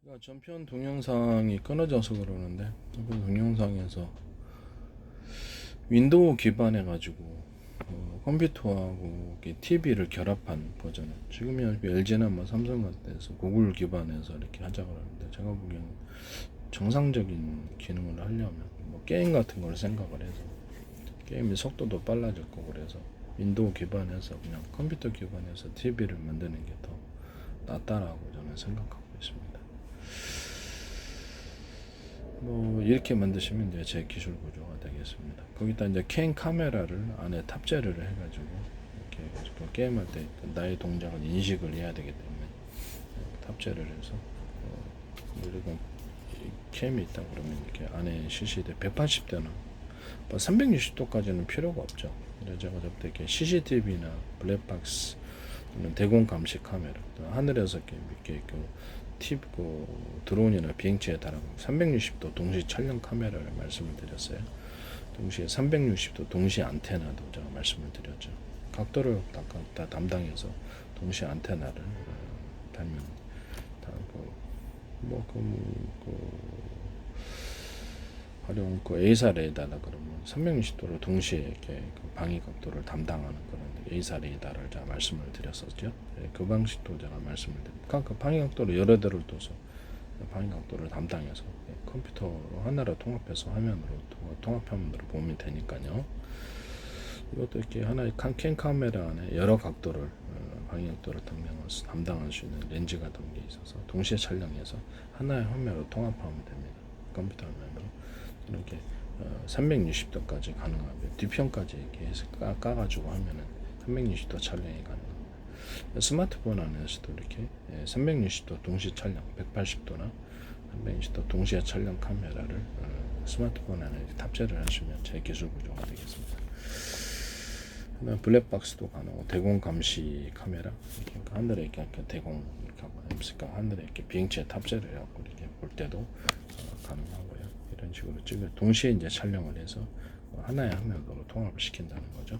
그러니까 전편 동영상이 끊어져서 그러는데, 전편 동영상에서 윈도우 기반해 가지고 컴퓨터하고 TV를 결합한 버전. 지금이 LG나 뭐 삼성 같은 데서 구글 기반해서 이렇게 하자 그러는데, 제가 보기에는 정상적인 기능을 하려면 뭐 게임 같은 걸 생각을 해서 게임의 속도도 빨라질 거고, 그래서 윈도우 기반해서 그냥 컴퓨터 기반해서 TV를 만드는 게 더 낫다라고 저는 생각하고 있습니다. 뭐 이렇게 만드시면 이제 제 기술 구조가 되겠습니다. 거기다 이제 캠 카메라를 안에 탑재를 해가지고 이렇게 해가지고 게임할 때 나의 동작을 인식을 해야 되기 때문에 탑재를 해서 우리가 캠이 있다 그러면 이렇게 안에 CCD 180도나 360도까지는 필요가 없죠. 그래서 제가 저때 이렇게 CCTV나 블랙박스 또는 대공 감시 카메라, 하늘에서 이렇게 드론이나 비행체에 달하고 360도 동시 촬영 카메라를 말씀을 드렸어요. 동시에 360도 동시 안테나도 제가 말씀을 드렸죠. 각도를 다 담당해서 동시 안테나를 달면 활용 A사 레이더라 그러면 360도를 동시에 이렇게 방위 각도를 담당하는 그런 A사 레이더를 제가 말씀을 드렸었죠. 그 방식도 제가 말씀을 드립니다. 그 방위 각도를 여러 대를 둬서 방위 각도를 담당해서 컴퓨터로 하나로 통합해서 화면으로 통합 화면으로 보면 되니까요. 이것도 이렇게 하나의 캠 카메라 안에 여러 각도를 방위 각도를 담당할 수 있는 렌즈가 담겨 있어서 동시에 촬영해서 하나의 화면으로 통합하면 됩니다. 컴퓨터 화면으로 이렇게 360도까지 가능하고요. 뒤편까지 이렇게 해서 까가지고 하면은 360도 촬영이 가능합니다. 스마트폰 안에서도 이렇게 360도 동시 촬영, 180도나 360도 동시에 촬영 카메라를 스마트폰 안에 탑재를 하시면 제 기술 구조가 되겠습니다. 블랙박스도 가능하고 대공 감시 카메라, 그러니까 하늘에 이렇게 대공 그러니까 하늘에 이렇게 비행체에 탑재를 해갖고 이렇게 볼 때도 가능하고요. 이런 식으로 동시에 이제 촬영을 해서 하나의 화면으로 통합을 시킨다는 거죠.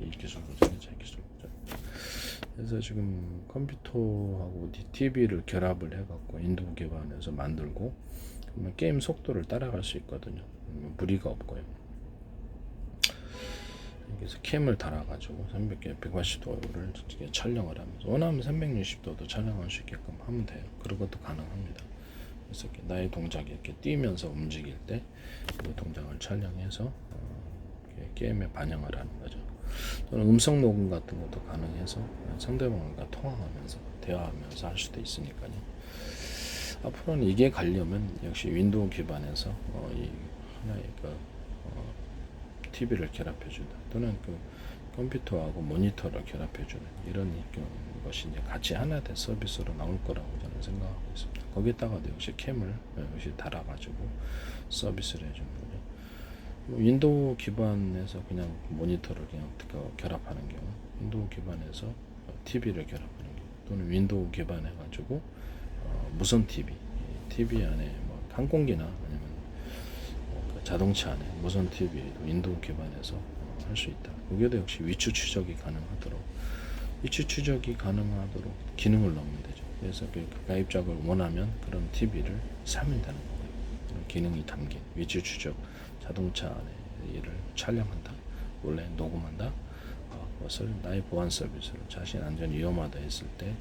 이 기술 구조는 제 기술 구조. 그래서 지금 컴퓨터하고 TV를 결합을 해갖고 윈도우 기반에서 만들고 게임 속도를 따라갈 수 있거든요. 무리가 없고요. 그래서 캠을 달아가지고 180도를 촬영을 하면서 원하면 360도도 촬영할 수 있게끔 하면 돼요. 그런 것도 가능합니다. 그래서 이렇게 나의 동작이 이렇게 뛰면서 움직일 때 그 동작을 촬영해서 게임에 반영을 하는 거죠. 또는 음성 녹음 같은 것도 가능해서 상대방과 통화하면서 대화하면서 할 수도 있으니까요. 앞으로는 이게 가려면 역시 윈도우 기반에서 이 하나의 TV를 결합해준다 또는 컴퓨터하고 모니터를 결합해주는 이런 것이 이제 같이 하나 된 서비스로 나올 거라고 저는 생각하고 있습니다. 거기다가도 역시 캠을 역시 달아가지고 서비스를 해주는 거죠. 윈도우 기반에서 그냥 모니터를 그냥 결합하는 경우, 윈도우 기반에서 TV를 결합하는 경우, 또는 윈도우 기반해가지고 무선 TV 안에 뭐 항공기나 아니면 자동차 안에 무선 TV도 윈도우 기반에서 할 수 있다. 여기에도 역시 위치 추적이 가능하도록 기능을 넣으면 되죠. 그래서 가입자를 원하면 그런 TV를 사면 되는 거예요. 그런 기능이 담긴 위치 추적, 자동차 안에 일을 촬영한다, 원래 녹음한다. 그것을 나의 보안 서비스를 자신 안전 위험하다 했을 때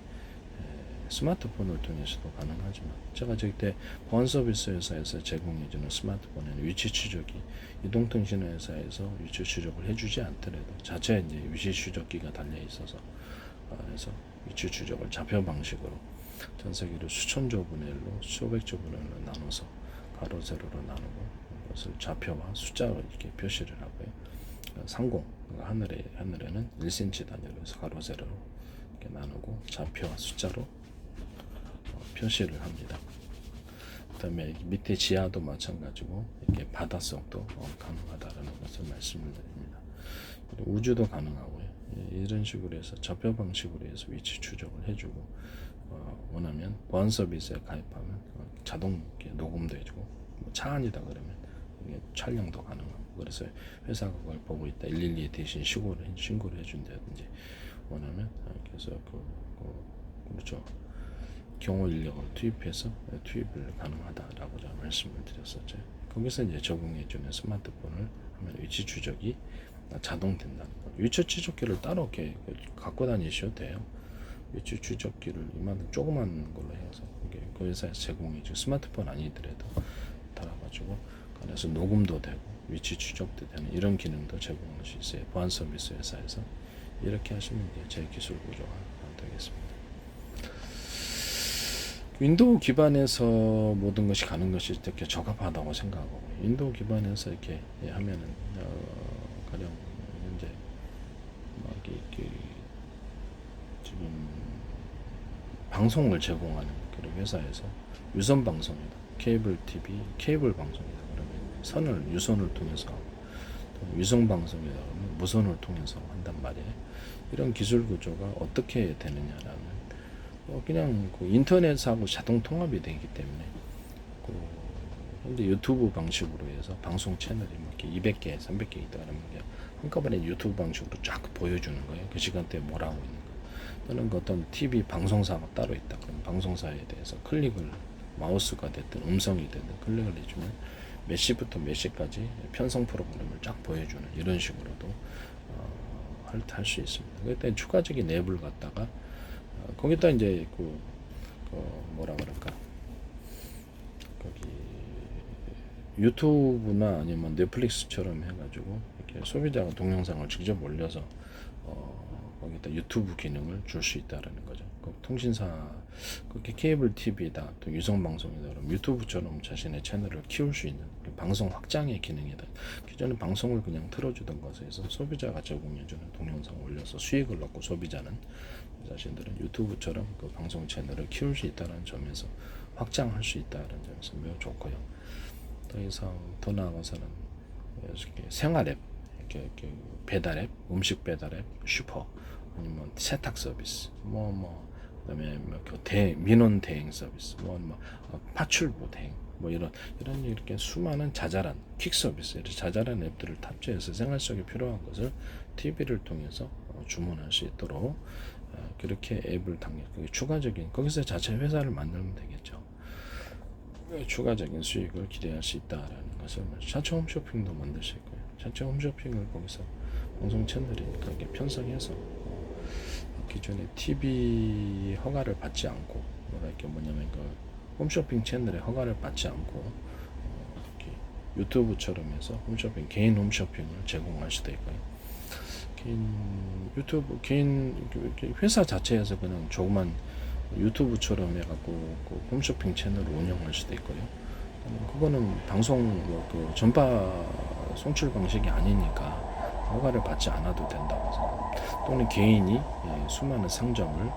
스마트폰을 통해서도 가능하지만, 제가 저때 보안 서비스 회사에서 제공해주는 스마트폰에는 위치 추적이 이동통신 회사에서 위치 추적을 해주지 않더라도 자체 이제 위치 추적기가 달려 있어서 그래서 위치 추적을 좌표 방식으로 전 세계로 수천조 분할로 수백조 분할로 나눠서 가로 세로로 나누고 그것을 좌표와 숫자로 이렇게 표시를 하고요. 상공 하늘에는 1cm 단위로 해서 가로 세로로 이렇게 나누고 좌표와 숫자로 표시를 합니다. 그 다음에 밑에 지하도 마찬가지고 이렇게 바닷속도 가능하다라는 것을 말씀을 드립니다. 우주도 가능하고요. 이런 식으로 해서 좌표 방식으로 해서 위치 추적을 해주고 원하면 보안 서비스에 가입하면 자동 녹음도 해주고 차 안이다 그러면 촬영도 가능하고, 그래서 회사가 그걸 보고 있다 112에 대신 신고를 해준다든지 원하면 그래서 그렇죠. 경호 인력을 투입해서 투입을 가능하다라고 제가 말씀을 드렸었죠. 거기서 이제 적응해주는 스마트폰을 하면 위치 추적이 자동된다는 거. 위치 추적기를 따로 이렇게 갖고 다니셔도 돼요. 위치 추적기를 이만큼 조그만 걸로 해서 이게 그 회사에서 제공해주고 스마트폰 아니더라도 달아가지고 안에서 녹음도 되고 위치 추적도 되는 이런 기능도 제공할 수 있어요. 보안 서비스 회사에서 이렇게 하시면 이제 제 기술 구조가 되겠습니다. 윈도우 기반에서 모든 것이 가는 것이 이렇게 적합하다고 생각하고 윈도우 기반에서 이렇게 하면은 가령 현재 이렇게 지금 방송을 제공하는 그런 회사에서 유선 방송이다, 케이블 TV, 케이블 방송이다 그러면 선을 유선을 통해서 하고 또 유선 방송이다 그러면 무선을 통해서 한단 말이에요. 이런 기술 구조가 어떻게 되느냐라는 그냥 그 인터넷하고 자동 통합이 되기 때문에 그 현재 유튜브 방식으로 해서 방송 채널이 뭐 이렇게 200개, 300개 있다 그러면 한꺼번에 유튜브 방식으로 쫙 보여주는 거예요. 그 시간대에 뭘 하고 있는 거. 또는 그 어떤 TV 방송사가 따로 있다. 그럼 방송사에 대해서 클릭을 마우스가 됐든 음성이 됐든 클릭을 해주면 몇 시부터 몇 시까지 편성 프로그램을 쫙 보여주는 이런 식으로도 할 수 있습니다. 그때 추가적인 앱을 갖다가 거기다 이제 뭐라 그럴까 거기 유튜브나 아니면 넷플릭스처럼 해가지고 이렇게 소비자가 동영상을 직접 올려서 거기다 유튜브 기능을 줄 수 있다라는 거죠. 통신사 그렇게 케이블 TV다 또 유선 방송이다 그럼 유튜브처럼 자신의 채널을 키울 수 있는 방송 확장의 기능이다. 기존에 방송을 그냥 틀어주던 것에서 소비자가 제공해주는 동영상을 올려서 수익을 얻고 소비자는 자신들은 유튜브처럼 그 방송 채널을 키울 수 있다는 점에서 확장할 수 있다는 점에서 매우 좋고요. 더 이상 더 나아가서는 이렇게 생활 앱, 이렇게 배달 앱, 음식 배달 앱, 슈퍼 아니면 세탁 서비스, 그다음에 민원 대행 서비스, 파출부 대행, 이런 이렇게 수많은 자잘한 퀵 서비스, 이런 자잘한 앱들을 탑재해서 생활 속에 필요한 것을 TV를 통해서 주문할 수 있도록 그렇게 앱을 추가적인 거기서 자체 회사를 만들면 되겠죠. 추가적인 수익을 기대할 수 있다라는 것을 자체 홈쇼핑도 만들 수 있고요. 자체 홈쇼핑을 거기서 방송 채널이 그렇게 편성해서 기존의 TV 허가를 받지 않고 뭐냐면 그 홈쇼핑 채널에 허가를 받지 않고 유튜브처럼 해서 홈쇼핑 개인 홈쇼핑을 제공할 수도 있고요. 개인 회사 자체에서 그냥 조그만 유튜브처럼 해갖고 그 홈쇼핑 채널을 운영할 수도 있고요. 그거는 방송 그 전파 송출 방식이 아니니까 허가를 받지 않아도 된다고 생각합니다. 또는 개인이 수많은 상점을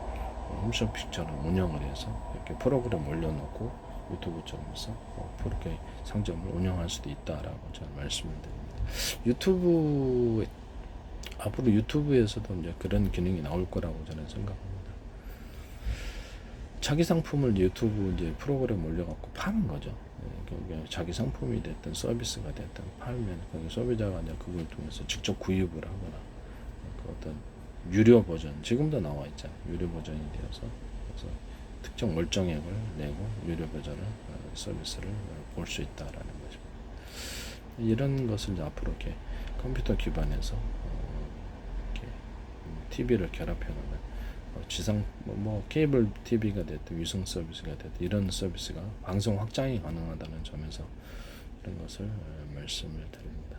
홈쇼핑처럼 운영을 해서 이렇게 프로그램 올려놓고 유튜브처럼 해서 그렇게 상점을 운영할 수도 있다라고 저는 말씀을 드립니다. 앞으로 유튜브에서도 이제 그런 기능이 나올 거라고 저는 생각합니다. 자기 상품을 유튜브 이제 프로그램 올려갖고 파는 거죠. 자기 상품이 됐든 서비스가 됐든 팔면 거기 소비자가 이제 그걸 통해서 직접 구입을 하거나 그 어떤 유료 버전 지금도 나와 있잖아요. 유료 버전이 되어서 그래서 특정 월정액을 내고 유료 버전을 서비스를 볼 수 있다라는 것입니다. 이런 것을 이제 앞으로 이렇게 컴퓨터 기반에서 이렇게 TV를 결합해 놓으면 지상 케이블 TV가 됐든 위성 서비스가 됐든 이런 서비스가 방송 확장이 가능하다는 점에서 이런 것을 말씀을 드립니다.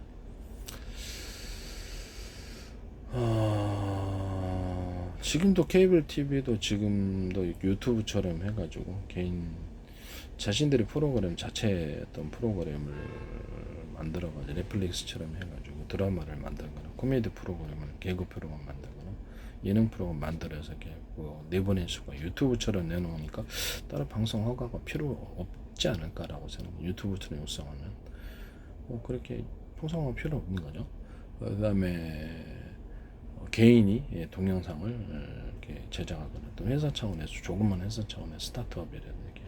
지금도 케이블 TV도 지금도 유튜브처럼 해가지고 개인 자신들이 프로그램 자체 어떤 프로그램을 만들어가지고 넷플릭스처럼 해가지고 드라마를 만들거나 코미디 프로그램을 개그 프로그램 만들거나 예능 프로그램 만들어서 이렇게 내보낼 수가 유튜브처럼 내놓으니까 따로 방송 허가가 필요 없지 않을까라고 생각합니다. 유튜브처럼 육성하면 그렇게 방송허가 필요 없는 거죠. 그 다음에 개인이 동영상을 이렇게 제작하거나 또 회사 차원에서 조그만 회사 차원의 스타트업이라든지 이렇게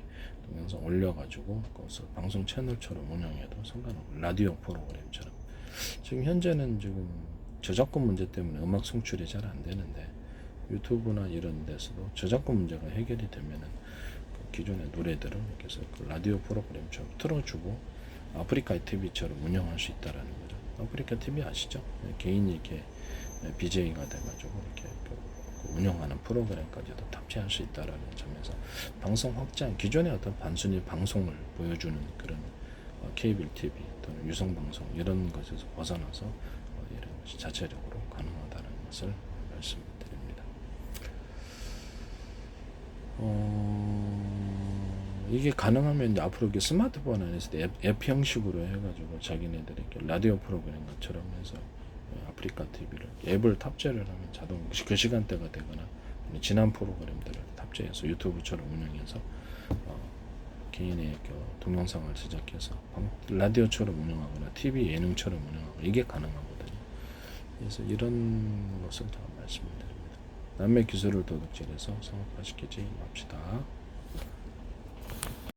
동영상 올려가지고 그것을 방송 채널처럼 운영해도 상관없고 라디오 프로그램처럼 지금 현재는 지금 저작권 문제 때문에 음악 송출이 잘 안 되는데 유튜브나 이런 데서도 저작권 문제가 해결이 되면은 기존의 노래들을 그래서 그 라디오 프로그램처럼 틀어주고 아프리카 TV처럼 운영할 수 있다라는 거죠. 아프리카 TV 아시죠? 개인이 이렇게 BJ가 돼가지고 이렇게 그 운영하는 프로그램까지도 탑재할 수 있다라는 점에서 방송 확장, 기존의 어떤 단순히 방송을 보여주는 그런 케이블 TV 또는 유성 방송 이런 것에서 벗어나서 이런 것이 자체적으로 가능하다는 것을 말씀드립니다. 이게 가능하면 이제 앞으로 이게 스마트폰 안에서 앱 형식으로 해가지고 자기네들이 라디오 프로그램처럼 해서 아프리카 TV를 앱을 탑재를 하면 자동 그 시간대가 되거나 지난 프로그램들을 탑재해서 유튜브처럼 운영해서 개인의 그 동영상을 제작해서 라디오처럼 운영하거나 TV 예능처럼 운영하고 이게 가능하거든요. 그래서 이런 것을 다 말씀드립니다. 남의 기술을 도둑질해서 상업화시키지 맙시다.